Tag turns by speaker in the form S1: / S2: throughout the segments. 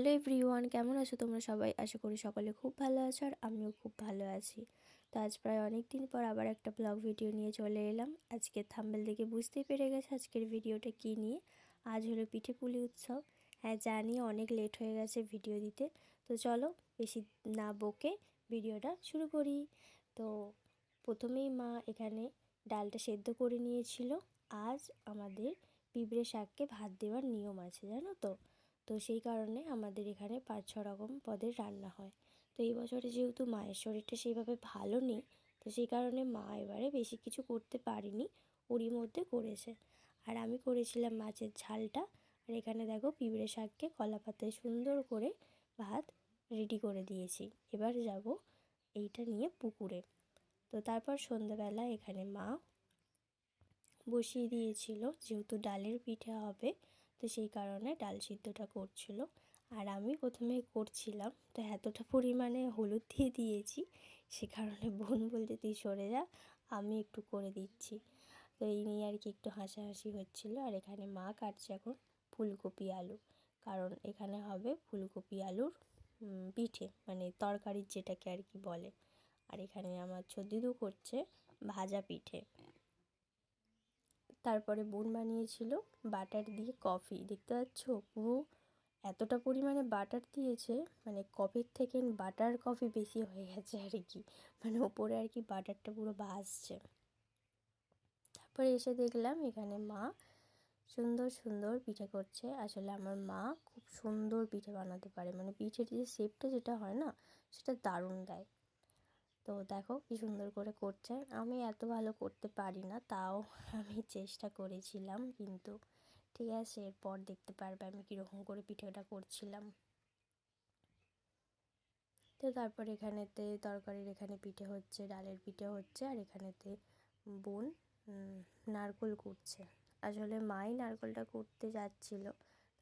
S1: Hello everyone, কেমন আছো তোমরা সবাই? আশা করি সকলে খুব ভালো আছো আর আমিও খুব ভালো আছি। তো আজ প্রায় অনেক দিন পর আবার একটা ব্লগ ভিডিও নিয়ে চলে এলাম। আজকে থাম্বনেল দেখে বুঝতেই পেরে গেছে আজকের ভিডিওটা কী নিয়ে। আজ হলো পিঠেপুলি উৎসব। হ্যাঁ জানি অনেক লেট হয়ে গেছে ভিডিও দিতে, তো চলো বেশি না বকে ভিডিওটা শুরু করি। তো প্রথমেই মা এখানে ডালটা সেদ্ধ করে নিয়েছিল। আজ আমাদের পিঁপড়ে শাককে ভাত দেওয়ার নিয়ম আছে, জানো তো। তো সেই কারণে আমাদের এখানে 5-6 রকম পদের রান্না হয়। তো এই বছরে যেহেতু মায়ের শরীরটা সেইভাবে ভালো নেই, তো সেই কারণে মা এবারে বেশি কিছু করতে পারেনি, ওরই মধ্যে করেছে। আর আমি করেছিলাম মাছের ঝালটা। আর এখানে দেখো পিঁপড়ে শাককে কলা পাতায় সুন্দর করে ভাত রেডি করে দিয়েছি। এবার যাব এইটা নিয়ে পুকুরে। তো তারপর সন্ধ্যাবেলা এখানে মা বসিয়ে দিয়েছিল, যেহেতু ডালের পিঠে হবে তো সেই কারণে ডাল সিদ্ধটা করছিল। আর আমি প্রথমে করছিলাম, তো এতটা পরিমাণে হলুদ দিয়ে দিয়েছি, সে কারণে বোন বলতে তুই সরে যা, আমি একটু করে দিচ্ছি। তো এই নিয়ে আর কি একটু হাসাহাসি হচ্ছিল। আর এখানে মা কাটছে এখন ফুলকপি আলু, কারণ এখানে হবে ফুলকপি আলুর পিঠে, মানে তরকারির যেটাকে আর কি বলে। আর এখানে আমার ছোদ্দিদু করছে ভাজা পিঠে। তারপরে বোন বানিয়েছিল বাটার দিয়ে কফি, দেখতে পাচ্ছ পুরো এতটা পরিমাণে বাটার দিয়েছে, মানে কফির থেকে বাটার কফি বেশি হয়ে গেছে আর কি, মানে ওপরে আর কি বাটারটা পুরো ভাসছে। তারপরে এসে দেখলাম এখানে মা সুন্দর সুন্দর পিঠে করছে। আসলে আমার মা খুব সুন্দর পিঠে বানাতে পারে, মানে পিঠের যে শেপটা যেটা হয় না, সেটা দারুণ দেয়। তো দেখো কি সুন্দর করে করছে। আমি এত ভালো করতে পারি না, তাও আমি চেষ্টা করেছিলাম, কিন্তু ঠিক আছে এরপর দেখতে পারবে আমি কীরকম করে পিঠেটা করছিলাম। তো তারপর এখানেতে তরকারির এখানে পিঠে হচ্ছে, ডালের পিঠে হচ্ছে, আর এখানেতে বোন নারকোল কুটছে। আসলে মাই নারকোলটা কুটতে যাচ্ছিল,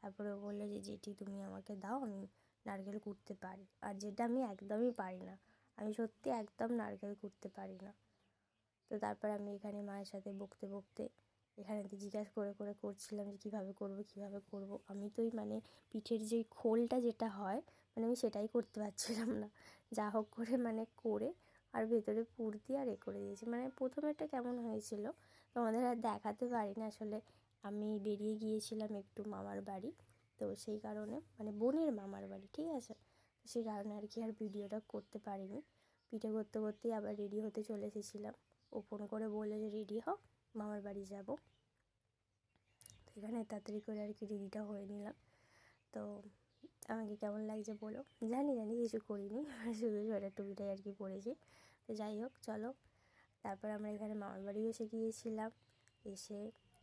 S1: তারপরে বললো যে যেটি তুমি আমাকে দাও, আমি নারকেল কুটতে পারি। আর যেটা আমি একদমই পারি না, আমি সত্যি একদম নারকেল কুটতে পারি না। তো তারপর আমি এখানে মায়ের সাথে বকতে বকতে এখানেতে জিজ্ঞাসা করে করে করছিলাম যে কীভাবে করব। আমি তো মানে পিঠের যেই খোলটা যেটা হয়, মানে আমি সেটাই করতে পারছিলাম না। যা হোক করে মানে করে আর ভেতরে পুর দিয়ে আর করে দিয়েছি। মানে প্রথমেরটা কেমন হয়েছিল তোমাদের আর দেখাতে পারিনি, আসলে আমি বেরিয়ে গিয়েছিলাম একটু মামার বাড়ি, তো সেই কারণে মানে বোনের মামার বাড়ি, ঠিক আছে, তো সেই কারণে আর কি আর ভিডিওটা করতে পারিনি। পিঠে করতে করতেই আবার রেডি হতে চলে এসেছিলাম। ও ফোন করে বললো যে রেডি হও, মামার বাড়ি যাব। তো এখানে তাড়াতাড়ি করে আর কি রেডিটা হয়ে নিলাম। তো আমাকে কেমন লাগছে বলো। জানি কিছু করিনি, শুধু সোয়েটার টুপিটাই আর কি পরেছি। তো যাই হোক চলো, তারপর আমরা এখানে মামার বাড়িও এসে গিয়েছিলাম। এসে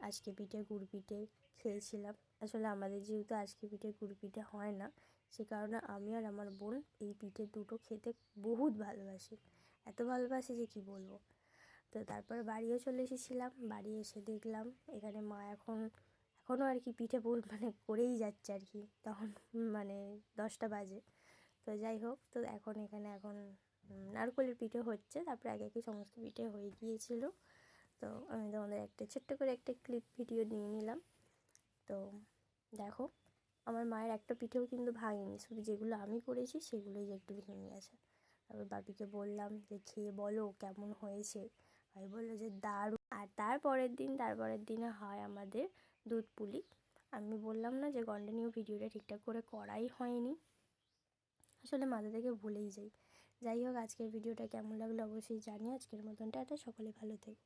S1: আজকে পিঠে গুড় পিঠে খেয়েছিলাম। আসলে আমাদের যেহেতু আজকে পিঠে গুড় পিঠে হয় না, সে কারণে আমি আর আমার বোন এই পিঠে দুটো খেতে বহুত ভালোবাসি, এত ভালোবাসি যে কি বলবো। তো তারপরে বাড়িও চলে এসেছিলাম। বাড়ি এসে দেখলাম এখানে মা এখনও আর কি পিঠে মানে করেই যাচ্ছে আর কি, তখন মানে 10টা বাজে। তো যাই হোক, তো এখন নারকোলের পিঠে হচ্ছে, তারপরে আগে একে সমস্ত পিঠে হয়ে গিয়েছিল। তো আমি তোমাদের একটা ছোট্ট করে একটা ক্লিপ ভিডিও নিয়ে নিলাম। তো দেখো আমার মায়ের একটা পিঠেও কিন্তু ভাঙেনি, শুধু যেগুলো আমি করেছি সেগুলোই একটু ভেঙে গেছে। তারপর বাপিকে বললাম যে খেয়ে বলো কেমন হয়েছে। ভাই বললো যে দারুণ। আর তারপরের দিনে হয় আমাদের দুধ পুলি। আমি বললাম না যে কন্টিনিউ ভিডিওটা ঠিকঠাক করে করাই হয়নি, আসলে মাথা থেকে ভুলেই যাই। যাই হোক, আজকের ভিডিওটা কেমন লাগলো অবশ্যই জানি। আজকের মতন টাটা, সকলে ভালো থেকো।